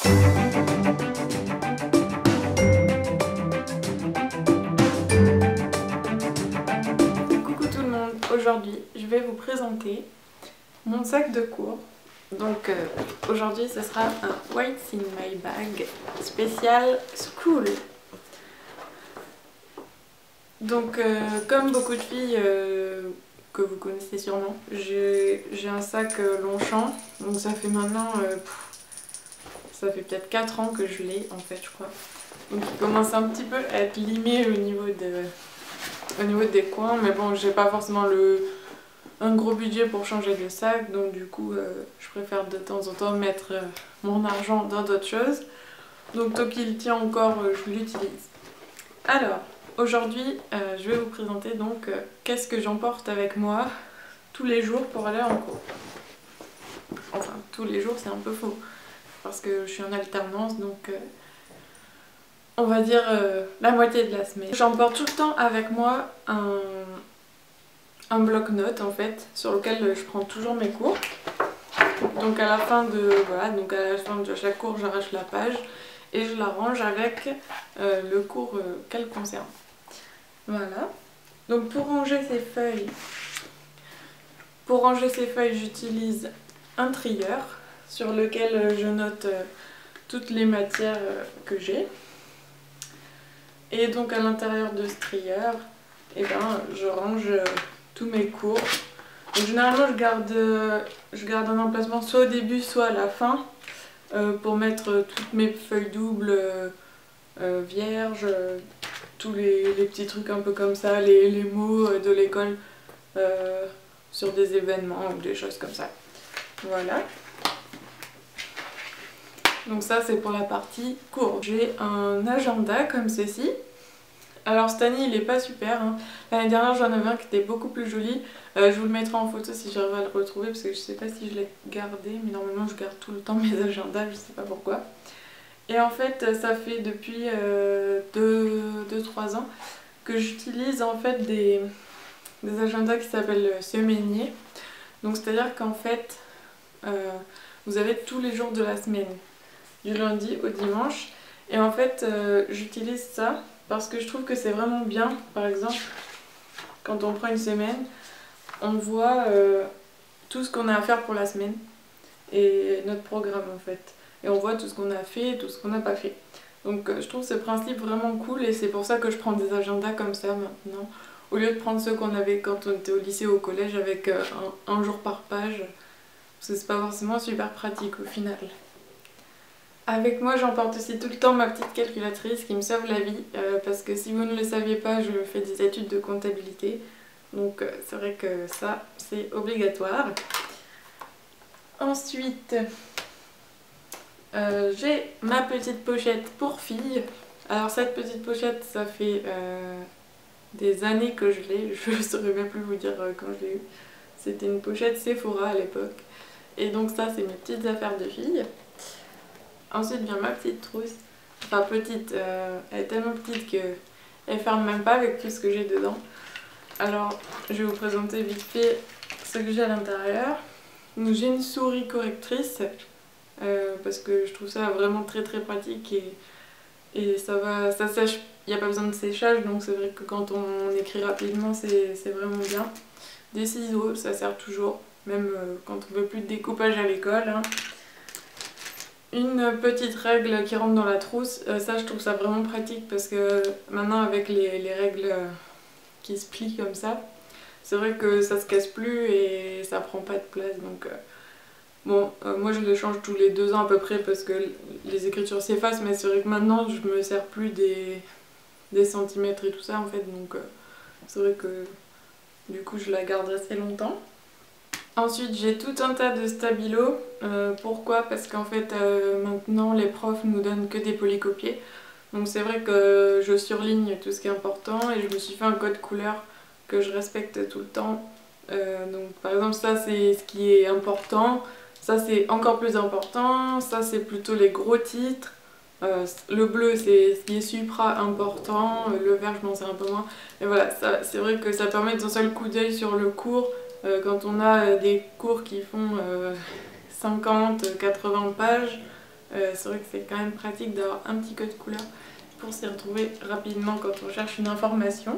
Coucou tout le monde, aujourd'hui je vais vous présenter mon sac de cours. Donc aujourd'hui ce sera un What's in my bag spécial school. Donc comme beaucoup de filles que vous connaissez sûrement, j'ai un sac Longchamp. Donc ça fait maintenant, ça fait peut-être 4 ans que je l'ai en fait je crois. Donc il commence un petit peu à être limé au niveau des coins, mais bon j'ai pas forcément un gros budget pour changer de sac, donc du coup je préfère de temps en temps mettre mon argent dans d'autres choses. Donc tant qu'il tient encore, je l'utilise. Alors aujourd'hui je vais vous présenter donc qu'est-ce que j'emporte avec moi tous les jours pour aller en cours. Enfin tous les jours c'est un peu faux parce que je suis en alternance, donc on va dire la moitié de la semaine. J'emporte tout le temps avec moi un bloc-notes en fait, sur lequel je prends toujours mes cours. Donc à la fin de chaque cours, j'arrache la page et je la range avec le cours qu'elle concerne. Voilà. Donc pour ranger ces feuilles, j'utilise un trieur sur lequel je note toutes les matières que j'ai. Et donc à l'intérieur de ce trieur, eh ben, je range tous mes cours. Donc, généralement je garde un emplacement soit au début soit à la fin pour mettre toutes mes feuilles doubles vierges, tous les petits trucs un peu comme ça, les mots de l'école sur des événements ou des choses comme ça. Voilà. Donc ça c'est pour la partie cours. J'ai un agenda comme ceci. Alors cette année il est pas super, hein. L'année dernière j'en avais un qui était beaucoup plus joli. Je vous le mettrai en photo si j'arrive à le retrouver parce que je sais pas si je l'ai gardé, mais normalement je garde tout le temps mes agendas, je sais pas pourquoi. Et en fait ça fait depuis 2-3 ans que j'utilise en fait des agendas qui s'appellent semainiers. Donc c'est à dire qu'en fait vous avez tous les jours de la semaine, du lundi au dimanche. Et en fait j'utilise ça parce que je trouve que c'est vraiment bien. Par exemple, quand on prend une semaine, on voit tout ce qu'on a à faire pour la semaine et notre programme en fait. Et on voit tout ce qu'on a fait et tout ce qu'on n'a pas fait. Donc je trouve ce principe vraiment cool et c'est pour ça que je prends des agendas comme ça maintenant. Au lieu de prendre ceux qu'on avait quand on était au lycée ou au collège avec un jour par page. Parce que c'est pas forcément super pratique au final. Avec moi j'emporte aussi tout le temps ma petite calculatrice qui me sauve la vie parce que si vous ne le saviez pas, je fais des études de comptabilité, donc c'est vrai que ça c'est obligatoire. Ensuite j'ai ma petite pochette pour filles. Alors cette petite pochette ça fait des années que je l'ai, je ne saurais même plus vous dire quand je l'ai eue. C'était une pochette Sephora à l'époque et donc ça c'est mes petites affaires de filles. Ensuite vient ma petite trousse, enfin petite, elle est tellement petite qu'elle ferme même pas avec tout ce que j'ai dedans. Alors je vais vous présenter vite fait ce que j'ai à l'intérieur. Donc j'ai une souris correctrice parce que je trouve ça vraiment très pratique et ça sèche, il n'y a pas besoin de séchage, donc c'est vrai que quand on écrit rapidement c'est vraiment bien. Des ciseaux, ça sert toujours, même quand on veut plus de découpage à l'école, hein. Une petite règle qui rentre dans la trousse, ça je trouve ça vraiment pratique parce que maintenant avec les règles qui se plient comme ça, c'est vrai que ça se casse plus et ça prend pas de place. Donc bon, moi je le change tous les 2 ans à peu près parce que les écritures s'effacent, mais c'est vrai que maintenant je me sers plus des centimètres et tout ça en fait, donc c'est vrai que du coup je la garde assez longtemps. Ensuite j'ai tout un tas de stabilos, pourquoi? Parce qu'en fait maintenant les profs nous donnent que des polycopiés, donc c'est vrai que je surligne tout ce qui est important et je me suis fait un code couleur que je respecte tout le temps. Donc par exemple ça c'est ce qui est important, ça c'est encore plus important, ça c'est plutôt les gros titres, le bleu c'est ce qui est supra important, le vert je m'en sers un peu moins, et voilà, c'est vrai que ça permet d'un seul coup d'œil sur le cours. Quand on a des cours qui font 50-80 pages, C'est vrai que c'est quand même pratique d'avoir un petit code couleur pour s'y retrouver rapidement quand on cherche une information.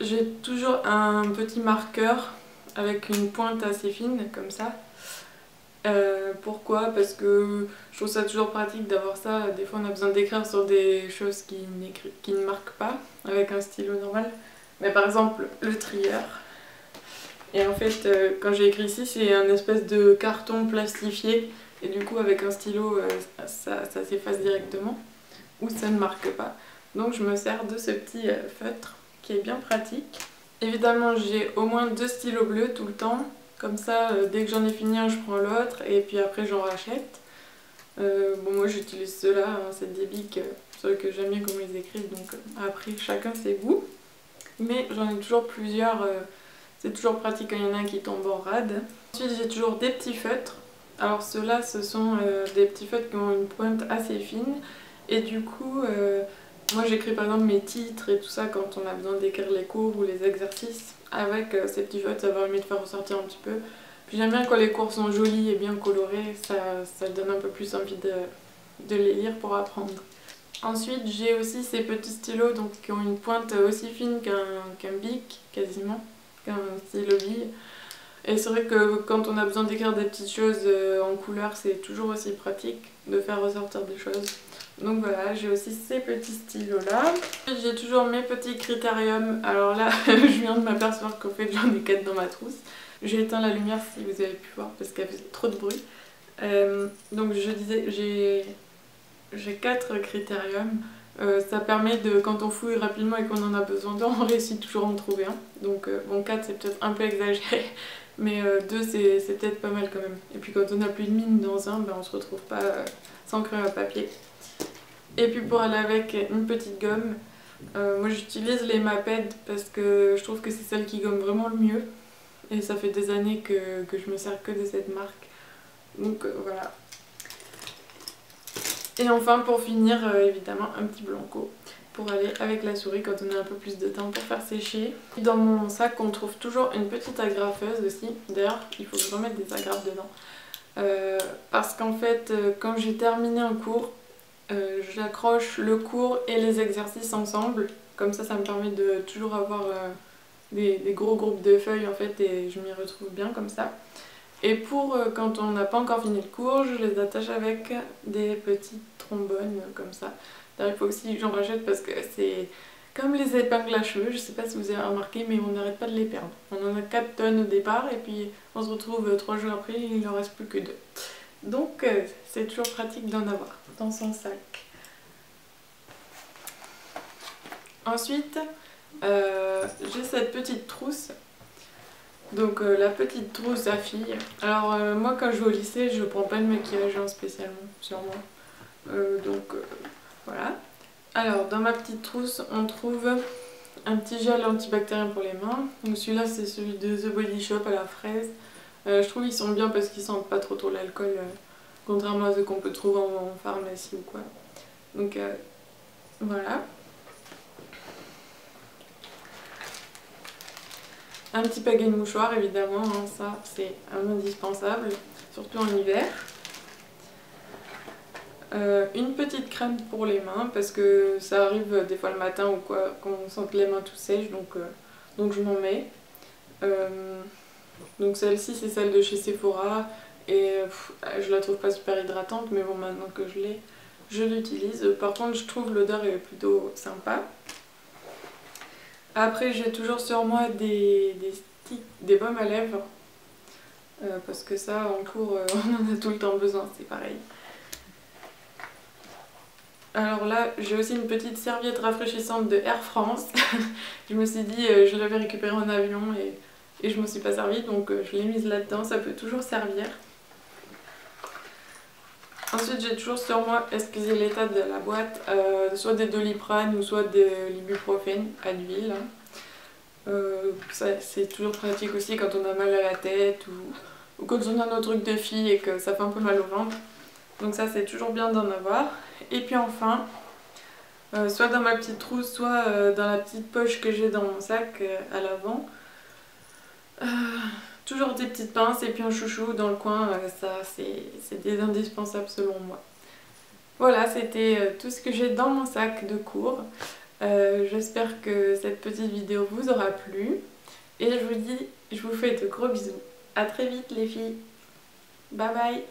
J'ai toujours un petit marqueur avec une pointe assez fine comme ça. Pourquoi? Parce que je trouve ça toujours pratique d'avoir ça. Des fois on a besoin d'écrire sur des choses qui ne marquent pas avec un stylo normal. Mais par exemple le trieur. Et en fait quand j'ai écrit ici c'est un espèce de carton plastifié. Et du coup avec un stylo ça s'efface directement. Ou ça ne marque pas. Donc je me sers de ce petit feutre qui est bien pratique. Évidemment j'ai au moins 2 stylos bleus tout le temps. Comme ça, dès que j'en ai fini un, je prends l'autre et puis après j'en rachète. Bon, moi j'utilise ceux-là, hein, c'est des bics, ceux que j'aime bien comment ils écrivent, donc après chacun ses goûts. Mais j'en ai toujours plusieurs, c'est toujours pratique quand il y en a un qui tombe en rade. Ensuite j'ai toujours des petits feutres. Alors ceux-là ce sont des petits feutres qui ont une pointe assez fine. Et du coup, moi j'écris par exemple mes titres et tout ça quand on a besoin d'écrire les cours ou les exercices. Avec ces petits feutres, ça va permettre de faire ressortir un petit peu. Puis j'aime bien quand les cours sont jolis et bien colorés, ça donne un peu plus envie de les lire pour apprendre. Ensuite j'ai aussi ces petits stylos donc, qui ont une pointe aussi fine qu'un bic quasiment, qu'un stylo bille. Et c'est vrai que quand on a besoin d'écrire des petites choses en couleur, c'est toujours aussi pratique de faire ressortir des choses. Donc voilà, j'ai aussi ces petits stylos là. J'ai toujours mes petits critériums. Alors là, je viens de m'apercevoir qu'en fait j'en ai 4 dans ma trousse. J'ai éteint la lumière si vous avez pu voir parce qu'elle faisait trop de bruit. Donc je disais, j'ai 4 critériums. Ça permet de, quand on fouille rapidement et qu'on en a besoin d'un, on réussit toujours à en trouver un. Donc bon, 4 c'est peut-être un peu exagéré, mais 2 c'est peut-être pas mal quand même. Et puis quand on n'a plus de mine dans un, ben, on se retrouve pas sans crayon à papier. Et puis pour aller avec une petite gomme, moi j'utilise les Maped parce que je trouve que c'est celle qui gomme vraiment le mieux. Et ça fait des années que je me sers que de cette marque. Donc voilà. Et enfin pour finir, évidemment un petit blanco pour aller avec la souris quand on a un peu plus de temps pour faire sécher. Dans mon sac on trouve toujours une petite agrafeuse aussi. D'ailleurs il faut que je remette des agrafes dedans. Parce qu'en fait quand j'ai terminé un cours, j'accroche le cours et les exercices ensemble. Comme ça me permet de toujours avoir des gros groupes de feuilles en fait et je m'y retrouve bien comme ça. Et pour quand on n'a pas encore fini le cours, je les attache avec des petites trombones comme ça. D'ailleurs il faut aussi que j'en rachète parce que c'est comme les épingles à cheveux, je sais pas si vous avez remarqué mais on n'arrête pas de les perdre. On en a 4 tonnes au départ et puis on se retrouve 3 jours après et il n'en reste plus que 2. Donc c'est toujours pratique d'en avoir dans son sac. Ensuite, j'ai cette petite trousse. Donc la petite trousse à filles. Alors moi quand je vais au lycée, je prends pas de maquillage spécialement sur moi. Voilà. Alors dans ma petite trousse, on trouve un petit gel antibactérien pour les mains. Donc celui-là c'est celui de The Body Shop à la fraise. Je trouve qu'ils sont bien parce qu'ils sentent pas trop l'alcool. Contrairement à ceux qu'on peut trouver en pharmacie ou quoi. Donc voilà. Un petit paquet de mouchoirs évidemment, hein, ça c'est un indispensable, surtout en hiver. Une petite crème pour les mains parce que ça arrive des fois le matin ou quoi, qu'on sente les mains tout sèches, donc je m'en mets. Donc celle-ci c'est celle de chez Sephora. Et je la trouve pas super hydratante, mais bon, maintenant que je l'ai, je l'utilise. Par contre, je trouve l'odeur est plutôt sympa. Après, j'ai toujours sur moi des baumes à lèvres. Parce que ça, en cours, on en a tout le temps besoin, c'est pareil. Alors là, j'ai aussi une petite serviette rafraîchissante de Air France. Je me suis dit, je l'avais récupérée en avion et je m'en suis pas servie, donc je l'ai mise là-dedans, ça peut toujours servir. Ensuite j'ai toujours sur moi, excusez l'état de la boîte, soit des Doliprane ou soit de l'ibuprofène à l'huile. C'est toujours pratique aussi quand on a mal à la tête ou quand on a nos trucs de fille et que ça fait un peu mal au ventre. Donc ça c'est toujours bien d'en avoir. Et puis enfin, soit dans ma petite trousse, soit dans la petite poche que j'ai dans mon sac à l'avant. toujours des petites pinces et puis un chouchou dans le coin, ça c'est des indispensables selon moi. Voilà, c'était tout ce que j'ai dans mon sac de cours. J'espère que cette petite vidéo vous aura plu. Et je vous fais de gros bisous. À très vite les filles. Bye bye.